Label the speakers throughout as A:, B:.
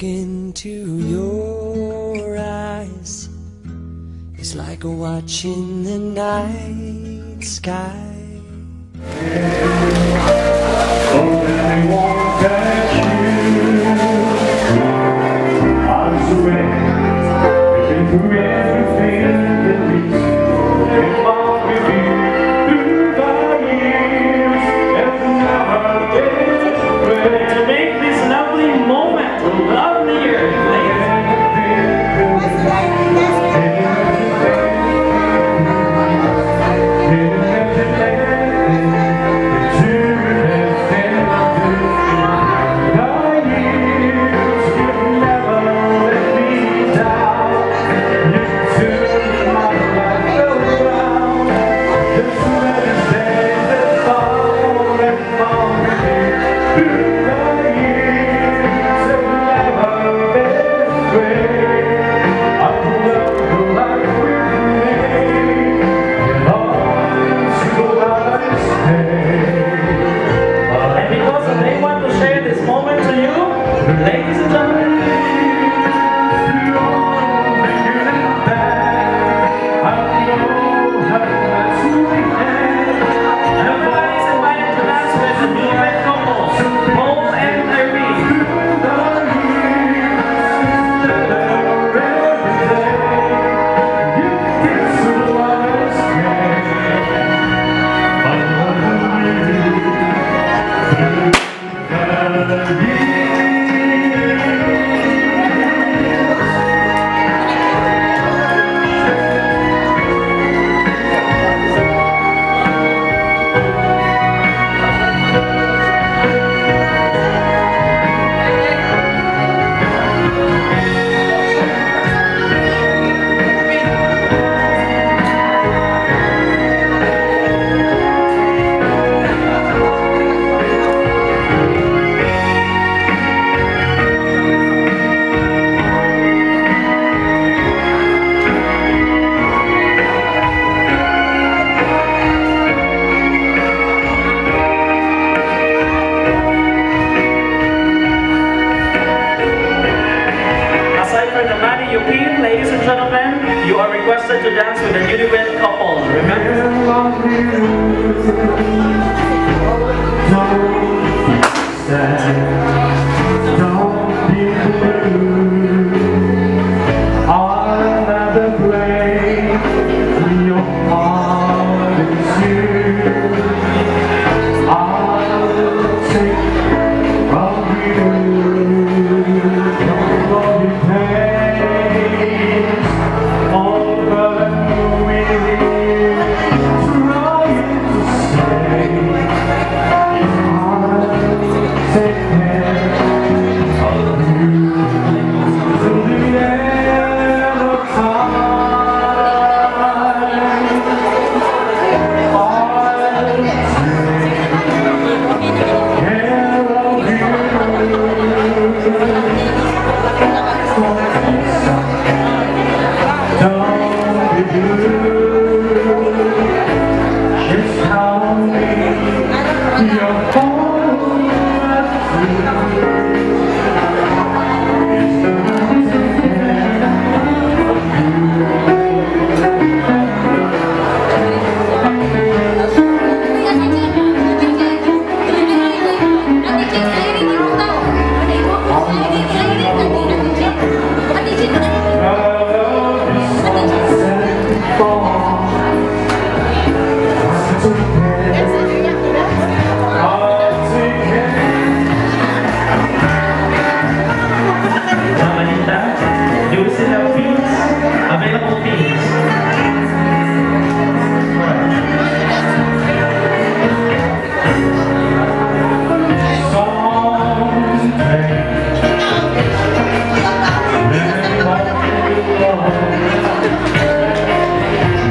A: look into your eyes, it's like watching the night sky.
B: Oh, they won't catch you. I swear, been through everything that leads in my review through the years, and now to make this lovely moment lovelier, ladies and gentlemen, everybody's invited to dance with the newlywed couple, Paul and Irene. Ladies and gentlemen, you are requested to dance with the newlywed couple. Remember? Don't be blue. I'll never play when your heart is you. I'll take from you. Don't be paid.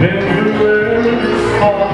B: Never will fall.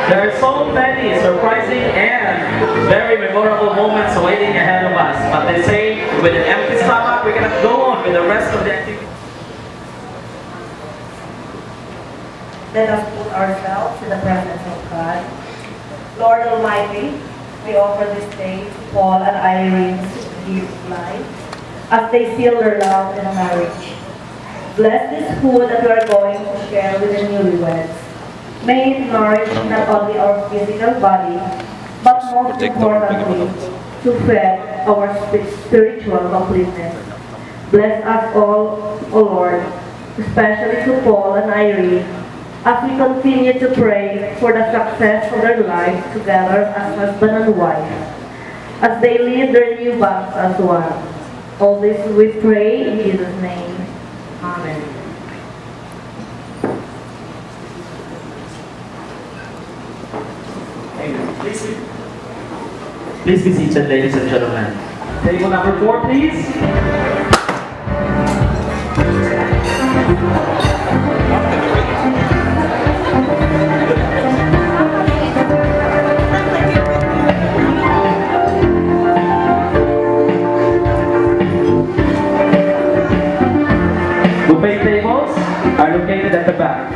B: There are so many surprising and very memorable moments waiting ahead of us. But they say, with an empty stomach, we cannot go on with the rest of the activity.
C: Let us put ourselves in the presence of God. Lord Almighty, we offer this day to Paul and Irene's gift life as they seal their love in a marriage. Bless this food that we are going to share with the newlyweds. May it nourish not only our physical body, but most importantly, to feed our spiritual completeness. Bless us all, O Lord, especially to Paul and Irene, as we continue to pray for the success of their lives together as husband and wife, as they lead their new bonds as one. All this we pray in Jesus' name. Amen.
B: Please be seated, ladies and gentlemen. Table number 4, please. Buffet tables are located at the back.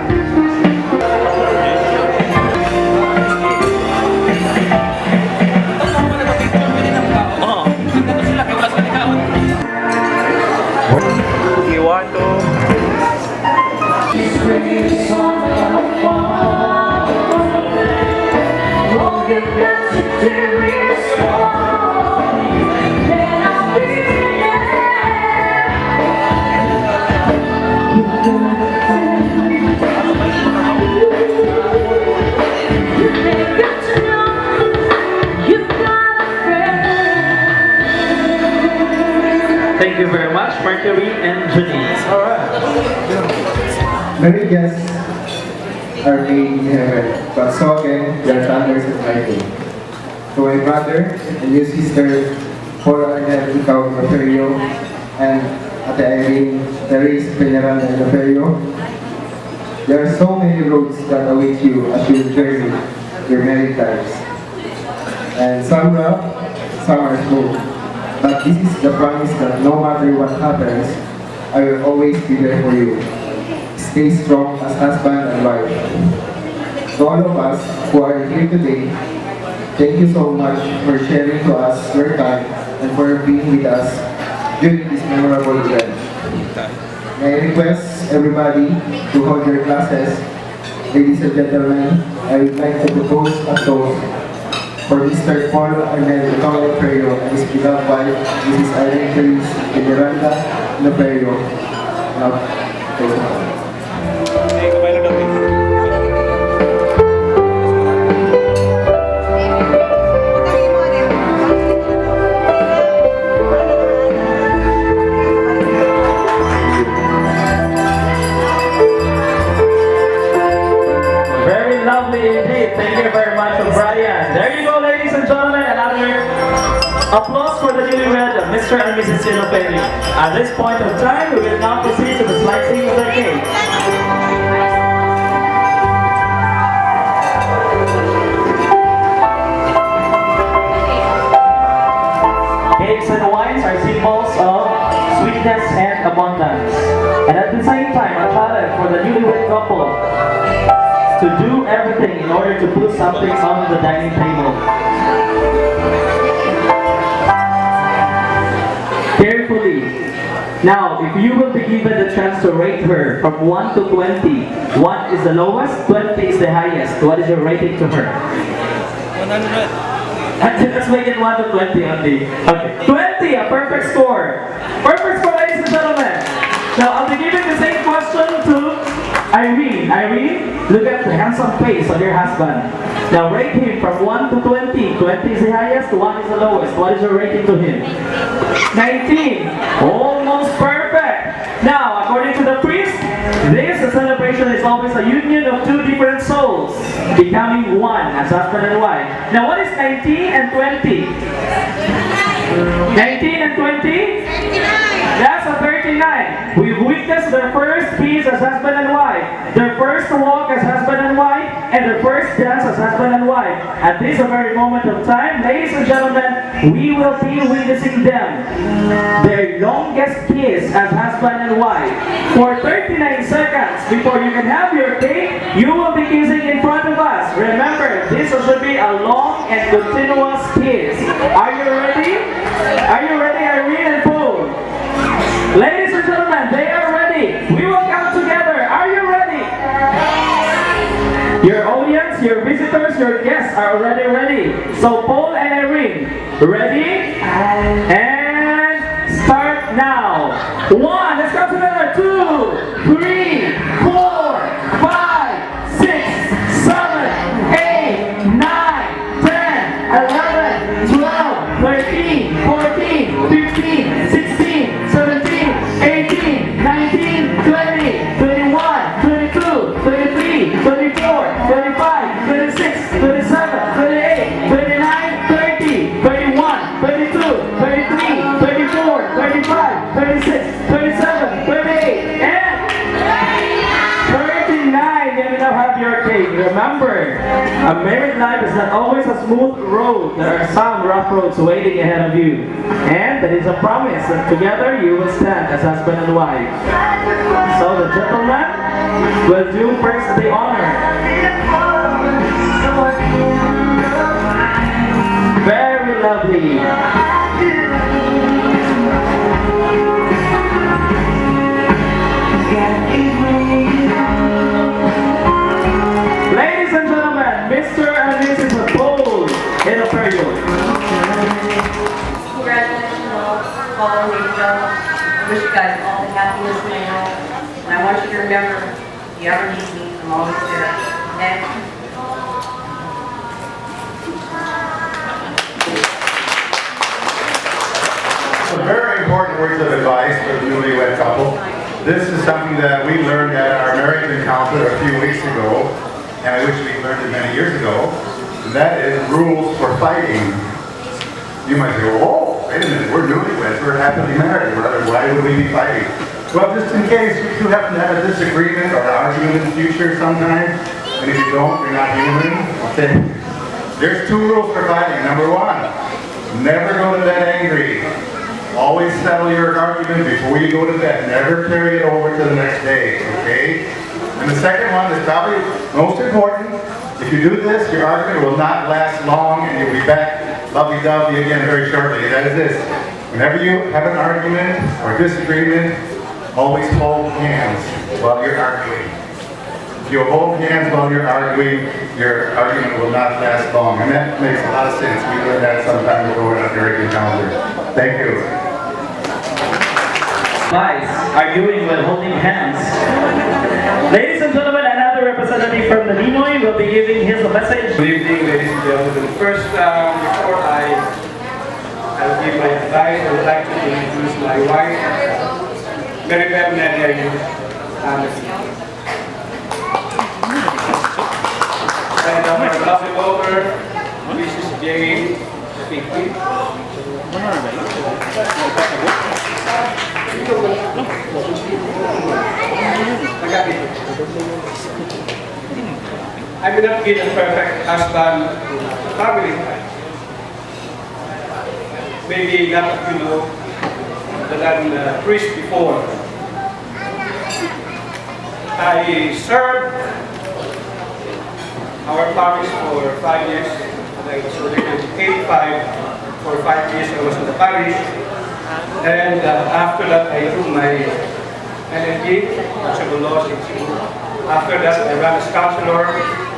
D: Okay, 1,
B: Thank you very much, Mercury and Janice. All right.
E: Many guests are made in heaven, but so again their thunders in lightning. To my brother and your sister, Paul Arnel Ikaw Loferio, and Ate Irene Therese Peñaranda Loferio, there are so many roads that await you as you journey your married lives. And some rough, some are smooth. But this is the promise that no matter what happens, I will always be there for you. Stay strong as husband and wife. To all of us who are here today, thank you so much for sharing to us your time and for being with us during this memorable event. May I request everybody to hold your glasses. Ladies and gentlemen, I would like to propose a toast for Mr. Paul Arnel Loferio and his beloved wife, Mrs. Irene Therese Peñaranda Loferio. Now,
B: Very lovely indeed. Thank you very much, Brian. There you go, ladies and gentlemen. Another applause for the newlywed, Mr. and Mrs. Sinopelli. At this point of time, we will now proceed to the slicing of the cake. Cakes and wines are symbols of sweetness and abundance. And at the same time, a challenge for the newlywed couple to do everything in order to put something on the dining table. Carefully. Now, if you will be given the chance to rate her from 1 to 20, 1 is the lowest, 20 is the highest. What is your rating to her? 100. Let's make it 1 to 20 only. Okay. 20, a perfect score. Perfect score, ladies and gentlemen. Now, I'll be giving the same question to Irene. Irene, look at the handsome face of your husband. Now rate him from 1 to 20. 20 is the highest, 1 is the lowest. What is your rating to him? 19. Almost perfect. Now, according to the priest, this celebration is always a union of two different souls, becoming one as husband and wife. Now, what is 19 and 20? 19 and 20? 39. That's a 30. 39, we've witnessed their first kiss as husband and wife, their first walk as husband and wife, and their first dance as husband and wife. At this very moment of time, ladies and gentlemen, we will be witnessing them, their longest kiss as husband and wife. For 39 seconds before you can have your cake, you will be kissing in front of us. Remember, this should be a long and continuous kiss. Are you ready? Are you ready, Irene and Paul? Ladies and gentlemen, they are ready. We will come together. Are you ready? Your audience, your visitors, your guests are already ready. So Paul and Irene, ready? And start now. 1, let's go together. 2, 3, 4, 5, 6, 7, 8, 9, 10, 11, 12, 13, 14, 15, 16, 17, 18, 19, 20, 21, 22, 23, 24, 25, 26, 27, 28, 29, 30, 31, 32, 33, 34, 35, 36, 37, 38, and 39. You now have your cake. Remember, a married life is not always a smooth road. There are some rough roads waiting ahead of you. And that is a promise that together you will stand as husband and wife. So the gentleman will do first the honor. Very lovely. Ladies and gentlemen, Mr. and Mrs. Paul in a period.
C: Congratulations, Paul and Rachel. I wish you guys all the happiness in the world. And I want you to remember, if you ever need me, I'm always there. And
F: Some very important words of advice for the newlywed couple. This is something that we learned at our marriage encounter a few weeks ago, and I wish we learned it many years ago. And that is rules for fighting. You might say, oh, wait a minute, we're newlyweds, we're happily married, why would we be fighting? Well, just in case you happen to have a disagreement or an argument in the future sometime, and if you don't, you're not human, okay? There's 2 rules for fighting. Number 1, never go to bed angry. Always settle your argument before you go to bed. Never carry it over to the next day, okay? And the second one is probably most important. If you do this, your argument will not last long and you'll be back lovey-dovey again very shortly. That is this. Whenever you have an argument or disagreement, always hold hands while you're arguing. If you hold hands while you're arguing, your argument will not last long. And that makes a lot of sense. We learned that some time ago in our marriage encounter. Thank you.
B: Guys, arguing while holding hands. Ladies and gentlemen, another representative from the Ninoy will be giving his message.
D: Good evening, ladies and gentlemen. First, before I'll give my advice, I would like to introduce my wife, Mary Beth Nadia. And my lovely daughter, Mrs. Jane Pinky. I will not be the perfect husband to family. Maybe not, that I'm a priest before. I served our parish for 5 years. I was elected 85 for 5 years. I was in the parish. And after that, I took my LLB, Civil Laws in Cebu. After that, I ran as counselor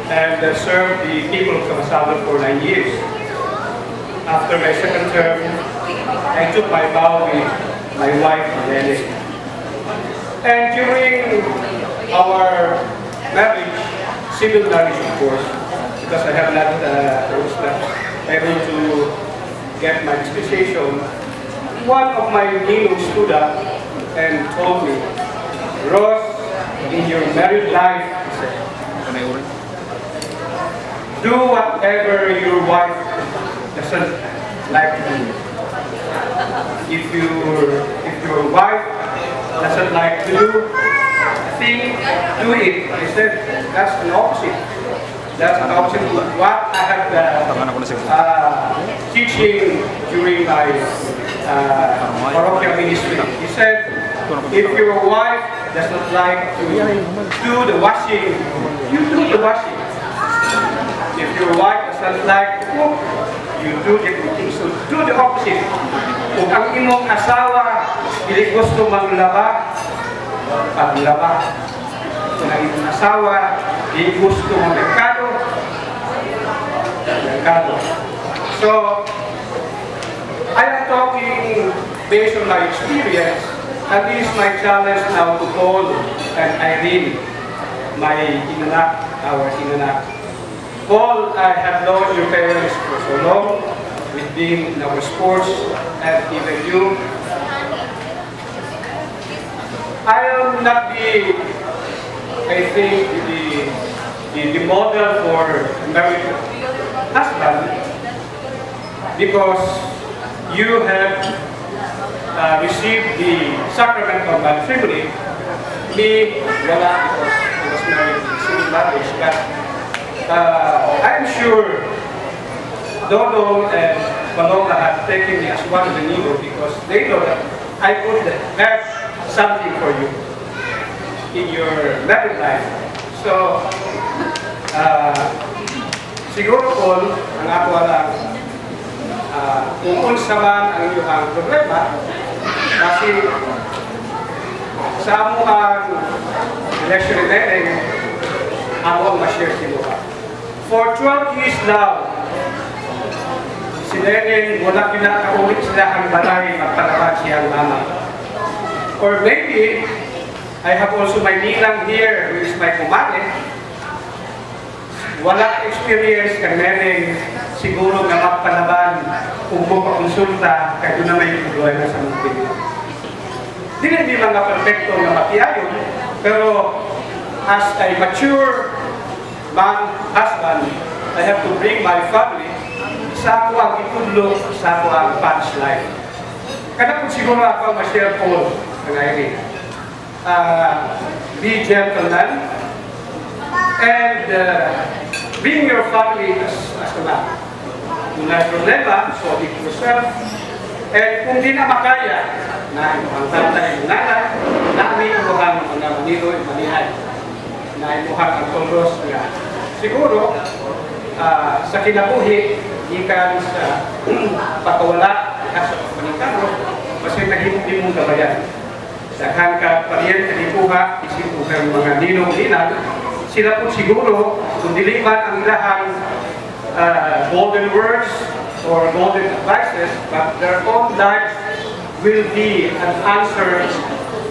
D: and served the people of Camasado for 9 years. After my second term, I took my vow with my wife, Irene. And during our marriage, civil marriage of course, because I have not, was not able to get my dispensation, one of my ninos stood up and told me, Ross, in your married life, he said, do whatever your wife doesn't like to do. If your wife doesn't like to do a thing, do it. I said, that's an opposite. That's an opposite of what I have teaching during my parochial ministry. He said, if your wife does not like to do the washing, you do the washing. If your wife doesn't like to cook, you do the cooking. So do the opposite. Kung ang imong asawa, hindi gusto maglaba, paglaba. Kung ang imong asawa, hindi gusto magmerkado, merkado. So, I am talking based on my experience, and this is my challenge now to Paul and Irene, my inanak, our inanak. Paul, I have known your parents for so long. We've been in our sports, and even you. I am not I think, the model for married husband, because you have received the sacrament of matrimony. Me, wala, because I was married in civil marriage, but I'm sure Dodo and Paloma have taken me as one of the Nido because they know that I could have something for you in your married life. So, siguro Paul, ang ako lang, kung unsa man ang iyong problema, kasi sa amo ang election ni ako ang ma-share sinuha. For 12 years now, si Nenen wala kinakaulit sila ang balay magpalaban siyang mama. Or maybe, I have also my ninang here, who is my kumare. Wala experience kang Nenen siguro na magpalaban kung mo pakonsulta kaya doon na may problema sa mga bigla. Hindi mga perfecto na makiayon, pero as a mature man, husband, I have to bring my family sa ako ang itudlo, sa ako ang past life. Kada kung siguro ako ang ma-share po ng Irene. Be gentleman and bring your family as a man. Kung may problema, solve it yourself. And kung di na makaya, na ang tatay ng nanay, namin imuhang mga manilo at manihay. Na imuhang ang tolos nga. Siguro, sa kinabuhi, ikan sa pagkawala sa panikano, kasi nahimpi mong gabayan. Daghan ka pariyan kanipuha, isipuhan mga ninong-ninang, sila po siguro, kung diliman ang ilahang golden words or golden advices, but their own lives will be an answer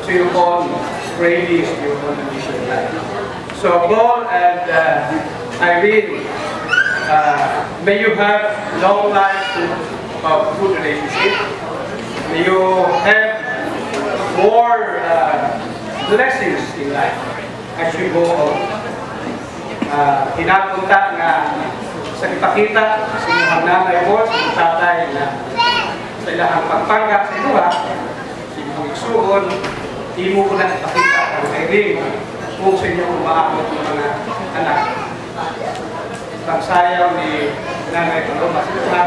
D: to your own cravings, to your own ambition life. So Paul and Irene, may you have long life of good relationship. May you have more blessings in life as you go on. Hinapunta nga sa ipakita sa inyong nanay mo, sa inyong tatay na sa ilahang pagpanggap sa inuha, sa inyong igsuon, di mo ko na ipakita ang Irene kung sa inyong umaakot ng mga anak. Pagsayaw ni Nanay Paloma, sinuha,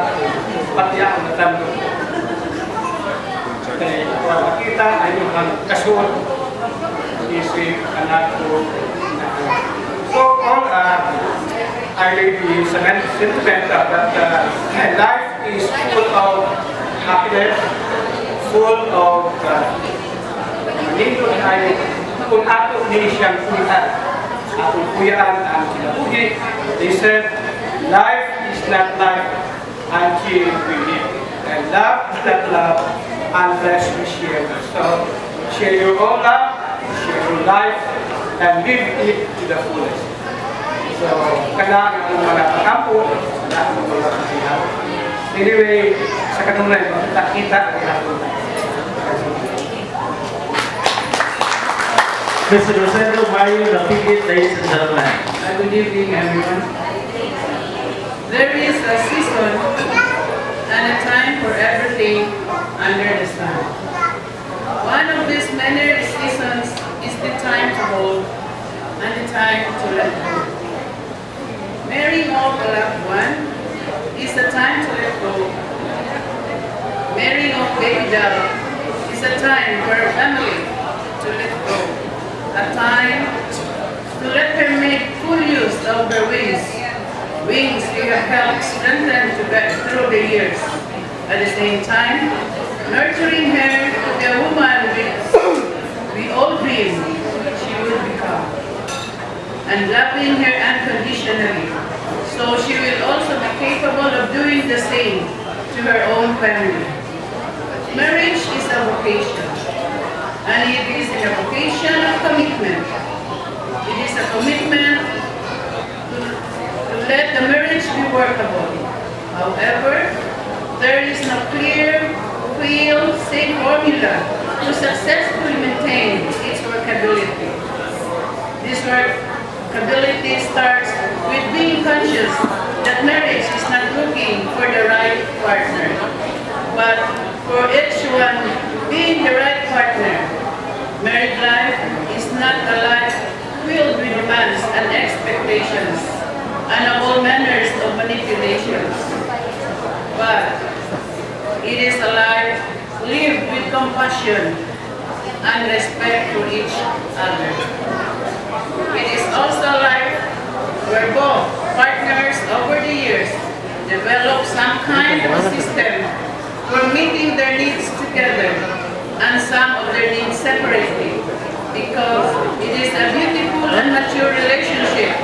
D: pati ako natandog. Kaya kung makita ay yung kasuot, isip, anak ko, so all I may be sentimental, but life is full of happiness, full of nito ay kung ato ni siyang kuyan, atong kuyaan ang kinabuhi. They said, life is not life until we live, and love is not love unless we share it. So, share your own love, share your life, and live it to the fullest. So, kailangan ng mga pakampo, kailangan ng mga kasiyaw. Anyway, sa kanunay, makita ang hapon.
B: Mr. Rosendo Mario Lapigit, ladies and gentlemen.
G: Good evening, everyone. There is a season and a time for everything under the sun. One of these many seasons is the time to hold and the time to let go. Marrying off a loved one is a time to let go. Marrying off baby doll is a time for a family to let go. A time to let her make full use of her wings. Wings we have helped strengthen through the years. At the same time, nurturing her to be a woman we all dream she will become. And loving her unconditionally, so she will also be capable of doing the same to her own family. Marriage is a vocation, and it is a vocation of commitment. It is a commitment to let the marriage be workable. However, there is no clear, safe formula to successfully maintain its workability. This workability starts with being conscious that marriage is not looking for the right partner, but for each one being the right partner. Married life is not a life filled with demands and expectations and all manners of manipulations, but it is a life lived with compassion and respect for each other. It is also a life where both partners over the years develop some kind of a system for meeting their needs together and some of their needs separately, because it is a beautiful and mature relationship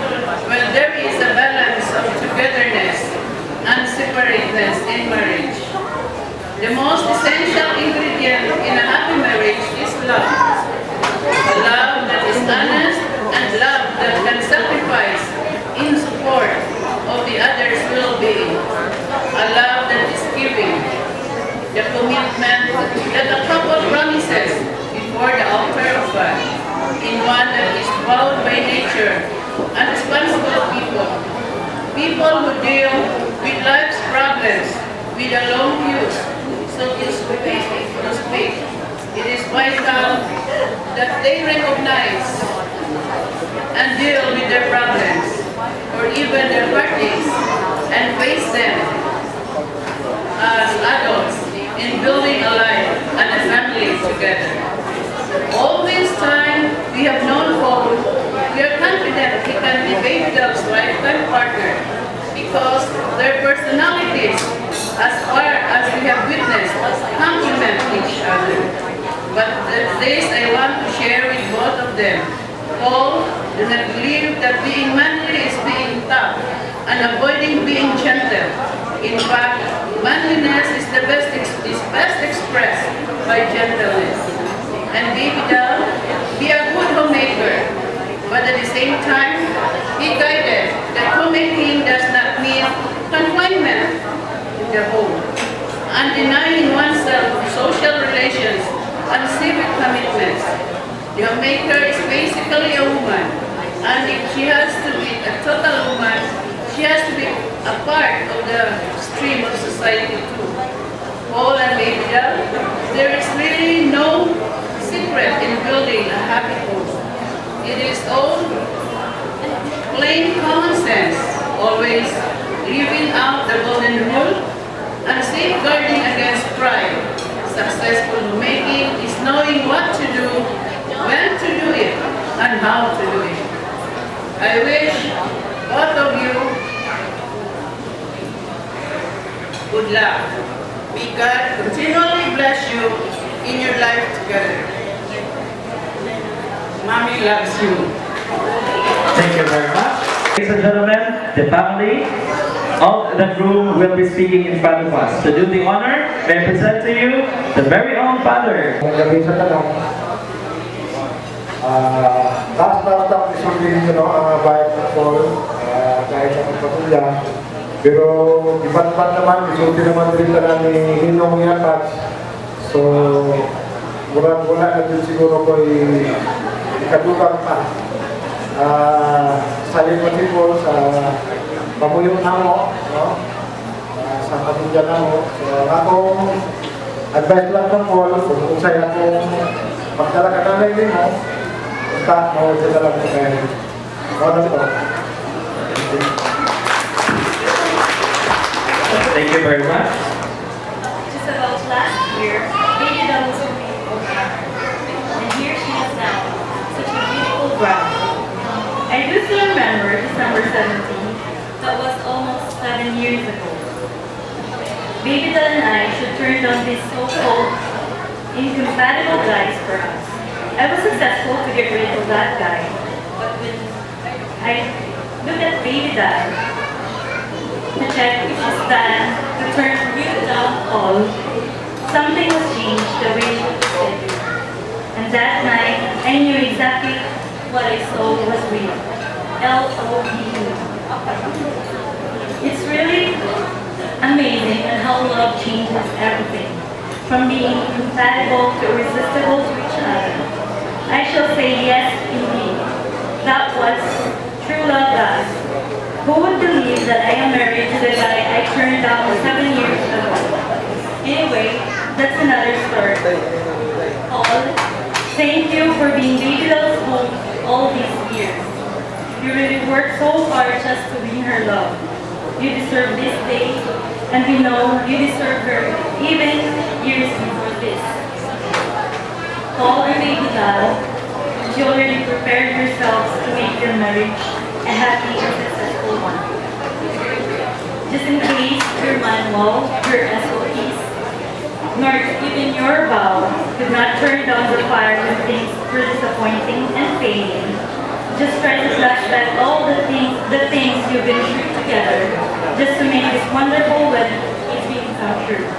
G: where there is a balance of togetherness and separateness in marriage. The most essential ingredient in a happy marriage is love. A love that is honest and love that can sacrifice in support of the other's well-being. A love that is giving. The commitment that a couple promises before the altar of God, in one that is bound by nature and responsible people. People who deal with life's problems with a long fuse, so to speak. It is vital that they recognize and deal with their problems, or even their parties, and face them as adults in building a life and a family together. All this time we have known Paul, we are confident he can be baby doll's lifetime partner because their personalities, as far as we have witnessed, complement each other. But this I want to share with both of them. Paul does not believe that being manly is being tough and avoiding being gentle. In fact, manliness is best expressed by gentleness. And baby doll, be a good homemaker. But at the same time, he guided that homemaking does not mean confinement in the home and denying oneself social relations and civic commitments. The homemaker is basically a woman, and if she has to be a total woman, she has to be a part of the stream of society too. Paul and baby doll, there is really no secret in building a happy home. It is all plain common sense, always living out the golden rule and safeguarding against pride. Successful making is knowing what to do, when to do it, and how to do it. I wish both of you good luck. May God continually bless you in your life together. Mommy loves you.
B: Thank you very much. Ladies and gentlemen, the family of the groom will be speaking in front of us. To do the honor, may I present to you the very own father.
E: Gabi sa tanong. Taas-taas isundin ko ang bayad ng Paul kahit sa pagpatuloy. Pero ipat-ipat naman, isulti naman rin na ni Hinong Yatas. So, wala na din siguro ko ikadugang pa. Saling matipol sa pamuyong namo, no? Sa pamilya namo. So, akong advice lang ng Paul, kung saya kung magdala ka ng lady mo, punta mo sila lang sa kanya. Wala po.
B: Thank you very much.
H: Just about last year, baby doll was only over. And here she is now, such a beautiful bride. I do still remember December 17th, that was almost 7 years ago. Baby doll and I should turn down these so-called incompatible guys for us. I was successful to get rid of that guy, but when I looked at baby doll, to check if she's done to turn you down all, something was changed the way she said it. And that night, I knew exactly what I saw was real. L-O-V-E. It's really amazing and how love changes everything. From being compatible to irresistible to each other. I shall say yes indeed. That was true love does. Who would believe that I am married to the guy I turned down 7 years ago? Anyway, that's another story. Paul, thank you for being baby doll's home all these years. You really worked so hard just to win her love. You deserve this day, and we know you deserve her even years before this. Paul and baby doll, you already prepared yourselves to make your marriage a happy and successful one. Just in case your manual, your SOPs, nor even your vow could not turn down the fire when things were disappointing and fading. Just try to flashback all the things you've been through together, just to make this wonderful wedding dream come true.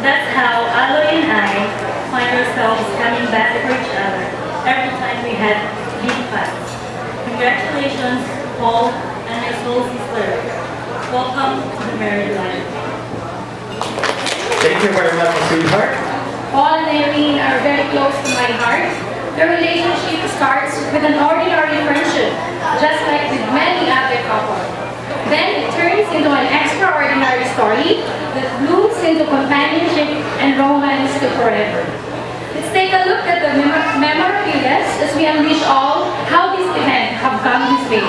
H: That's how Aloy and I find ourselves coming back for each other every time we had big fights. Congratulations, Paul and my soul sister. Welcome to the married life.
B: Thank you very much, sweetheart.
I: Paul and Irene are very close to my heart. The relationship starts with an ordinary friendship, just like with many other couples. Then it turns into an extraordinary story that blooms into companionship and romance to forever. Let's take a look at the memorabilia as we unleash all how this event have come this way.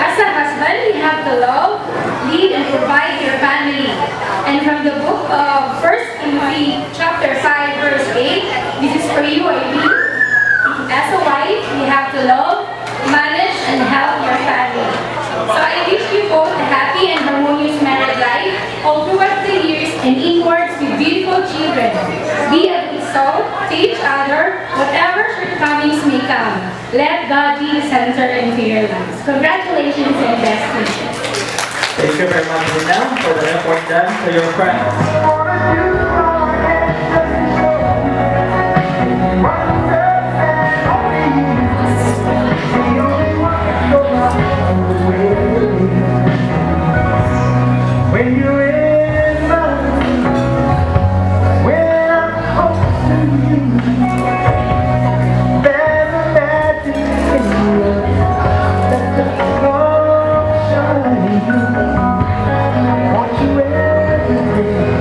I: As a husband, you have to love, lead, and provide your family. And from the book of 1 Timothy chapter 5 verse 8, this is for you, Irene. As a wife, you have to love, manage, and help your family. So I wish you both a happy and harmonious married life all throughout the years and inwards with beautiful children. Be a good soul to each other, whatever shortcomings may come. Let God be the center into your lives. Congratulations and best wishes.
B: Thank you very much, Rina, for the effort done to your friends.
E: When you're in my room, when I'm close to you, there's a magic in you that the sun shines through. I want you every day.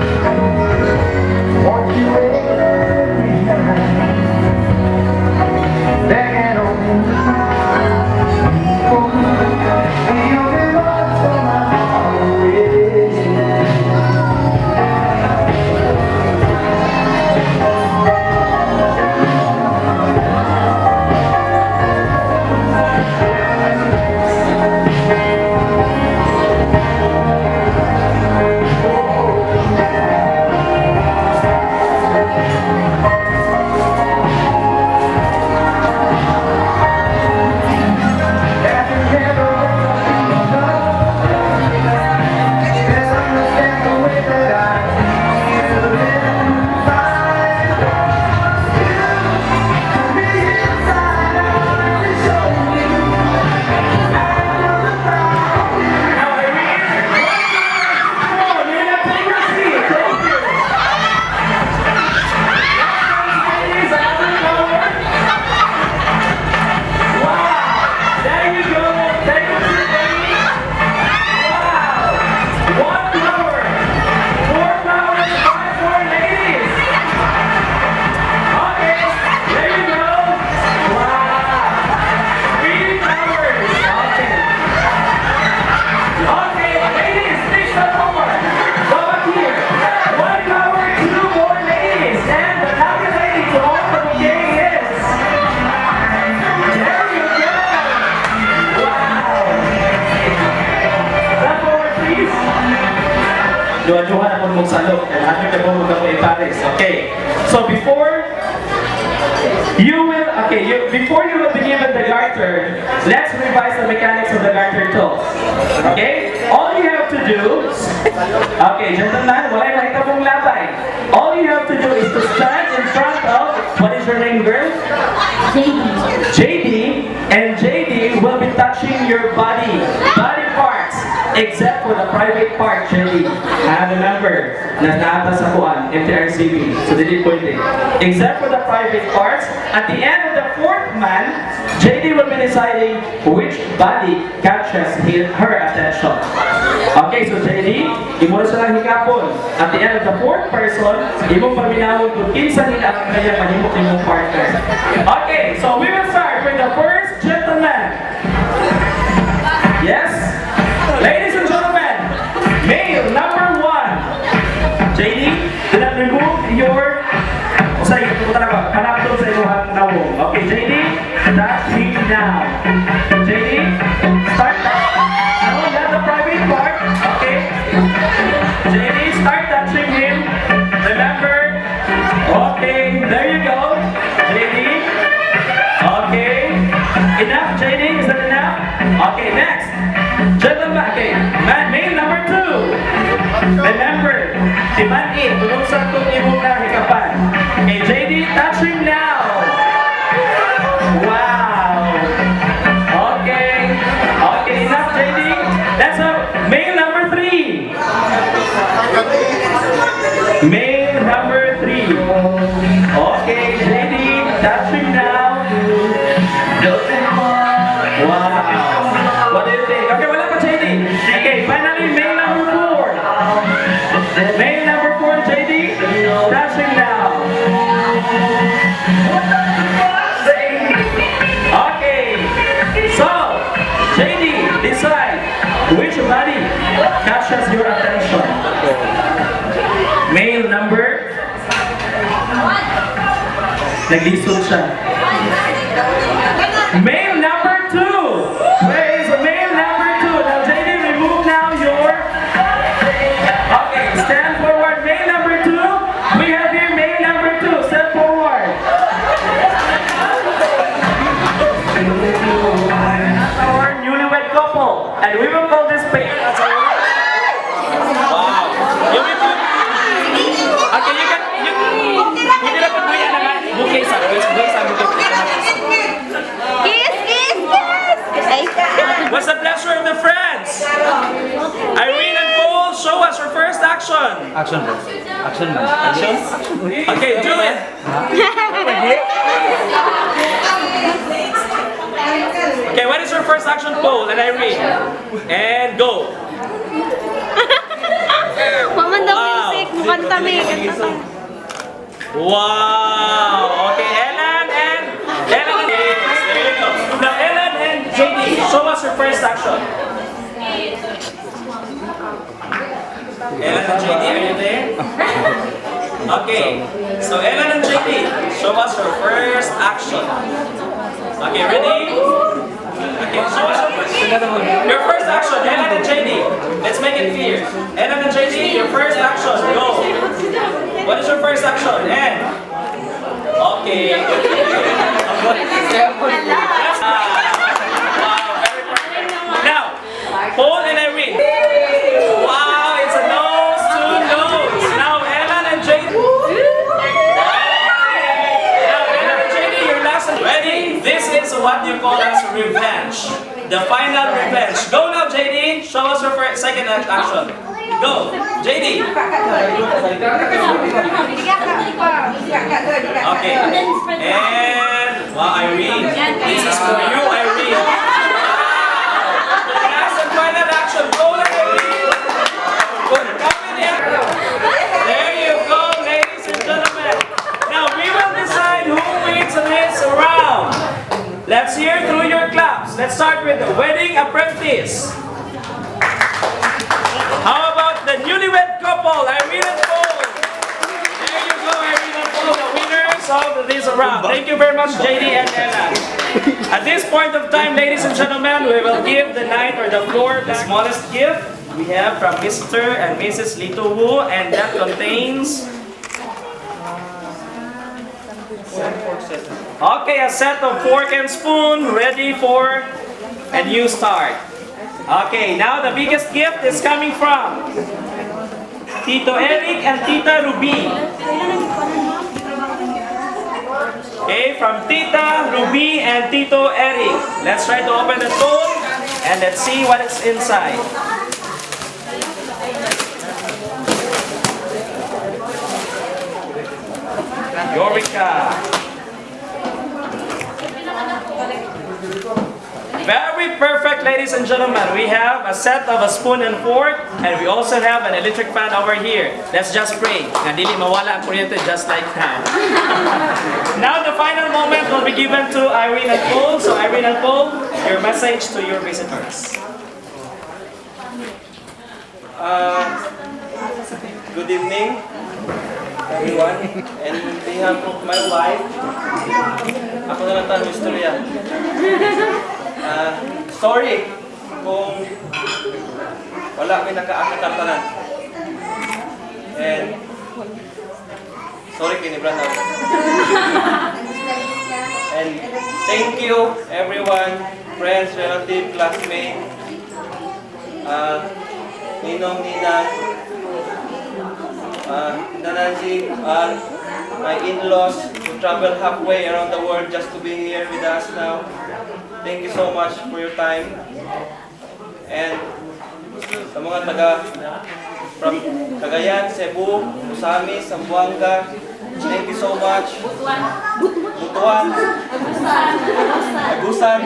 B: magsalok. And ano yung nabong magkapay pares. Okay. So before you will be given the garter, let's revise the mechanics of the garter tool. Okay? All you have to do, okay, gentlemen, wala yung nakita pong labay. All you have to do is to stand in front of, what is your name, girl? JD, and JD will be touching your body parts, except for the private part, JD. Remember, nasa sa kuan, MTRCB, so dili pwede. Except for the private parts, at the end of the fourth man, JD will be deciding which body catches her attention. Okay, so JD, imo na siya lang hikapon. At the end of the fourth person, imo paminawon kung kinsa nila ang kaya mahimok nimong partner. Okay, so we will start with the first gentleman. Yes? Ladies and gentlemen, male number 1. JD, do not remove your... Say, ito talaga, hanap to sa inyong nawong. Okay, JD, touch him now. JD, start that. No, not the private part. Okay. JD, start touching him. Remember. Okay, there you go. JD. Okay. Enough, JD? Is that enough? Okay, next. Gentlemen, okay. Male number 2. Remember, si Man-in, tulong sa itong imong na hikapan. Okay, JD, touch him now. Wow. Okay. Okay, enough, JD. That's a male number 3. Male number 3. Okay, JD, touch him now. Wow. What do you think? Okay, wala pa, JD. Okay, finally, male number 4. Male number 4, JD, touch him now. Okay, so JD, decide which body catches your attention. Male number, naglisod siya. Male number 2. Where is the male number 2? Now JD, remove now your. Okay, stand forward. Male number 2. We have here male number 2. Step forward. Our newlywed couple, and we will call this pair. Wow. Okay, you can. Hindi na pag buya naman. Bukay sa. What's the pleasure of the friends? Irene and Paul, show us your first action.
J: Action, bro. Action, man.
B: Action? Okay, do it. Okay, what is your first action, Paul and Irene? And go.
H: Music, mukhang tami.
B: Wow. Okay, Ellen and there you go. Now Ellen and JD, show us your first action. Ellen and JD, are you there? Okay, so Ellen and JD, show us your first action. Okay, ready? Okay, show us your first action, Ellen and JD. Let's make it clear. Ellen and JD, your first action, go. What is your first action? And okay. Wow, very perfect. Now, Paul and Irene. Wow, it's a nose to nose. Now, Ellen and JD. Now, Ellen and JD, your last. Ready? This is what you call as revenge. The final revenge. Go now, JD. Show us your second action. Go, JD. Okay. And wow, Irene. This is for you, Irene. Last and final action. Go, Irene. There you go, ladies and gentlemen. Now we will decide who wins this round. Let's hear through your claps. Let's start with the wedding apprentice. How about the newlywed couple, Irene and Paul? There you go, Irene and Paul, the winners of this round. Thank you very much, JD and Ella. At this point of time, ladies and gentlemen, we will give the night or the floor the smallest gift. We have from Mr. and Mrs. Lito Wu, and that contains... Okay, a set of fork and spoon ready for a new start. Okay, now the biggest gift is coming from Tito Eric and Tita Ruby. Okay, from Tita Ruby and Tito Eric. Let's try to open the phone and let's see what is inside. Eureka! Very perfect, ladies and gentlemen. We have a set of a spoon and fork, and we also have an electric fan over here. Let's just pray na dili mawala ang kuryente just like now. Now the final moment will be given to Irene and Paul. So Irene and Paul, your message to your visitors.
J: Good evening, everyone. And on behalf of my wife, ako na lang tayo, Historia. Sorry kung wala kami nakaakit-aktanan. And sorry kini brother. And thank you everyone, friends, relatives, classmates, ninong, ninang, Nananji, my in-laws who travel halfway around the world just to be here with us now. Thank you so much for your time. And sa mga from Cagayan, Cebu, Usami, Zamboanga, thank you so much. Butuan, Agusan,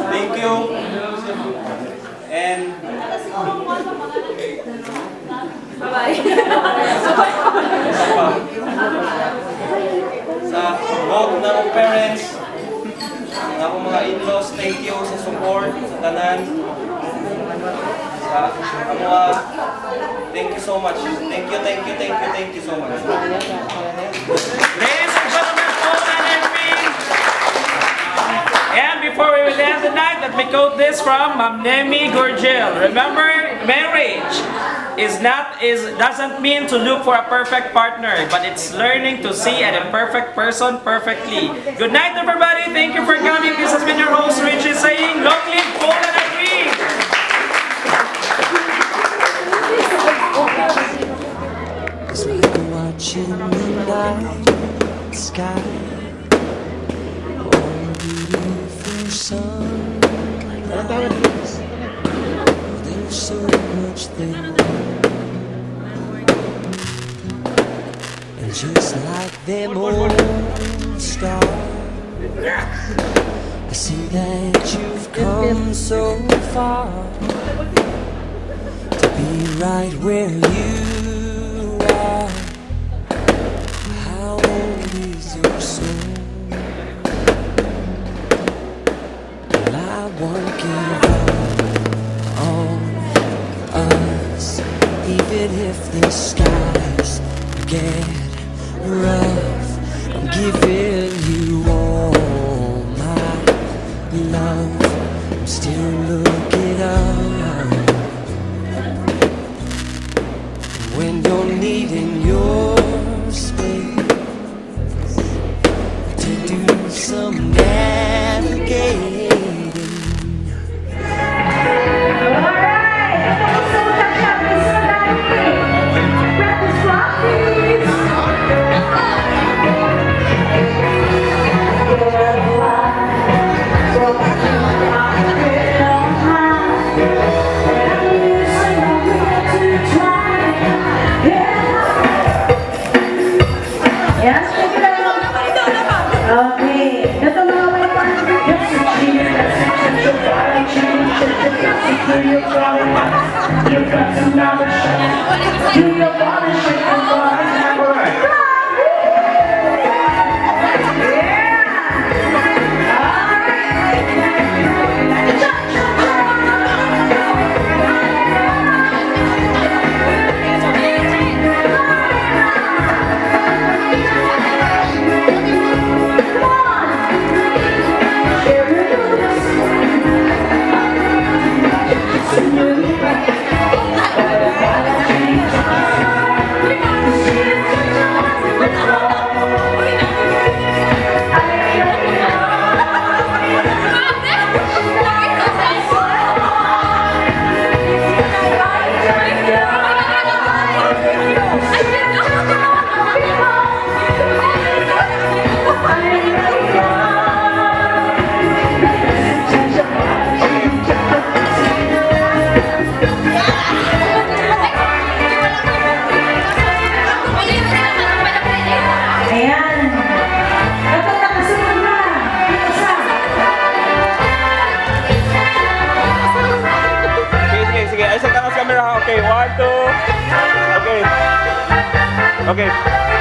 J: thank you. And sa both ng parents, ang akong mga in-laws, thank you sa support, sa tanan. Sa mga, thank you so much. Thank you so much.
B: Ladies and gentlemen, Paul and Irene. And before we will end the night, let me quote this from Ma'am Nemi Gurgil. Remember, marriage doesn't mean to look for a perfect partner, but it's learning to see an imperfect person perfectly. Good night, everybody. Thank you for coming. This has been your host, Richie, saying, long live Paul and Irene.
A: As we go watching the night sky, all beautiful sunrise. There's so much there. And just like them old stars, I see that you've come so far to be right where you are. How old is your soul? Well, I won't give up on us, even if the skies get rough. I'm giving you all my love. I'm still looking up. When you're needing your space to do some navigating.
K: You've got some knowledge. Do your body shake and
L: Okay.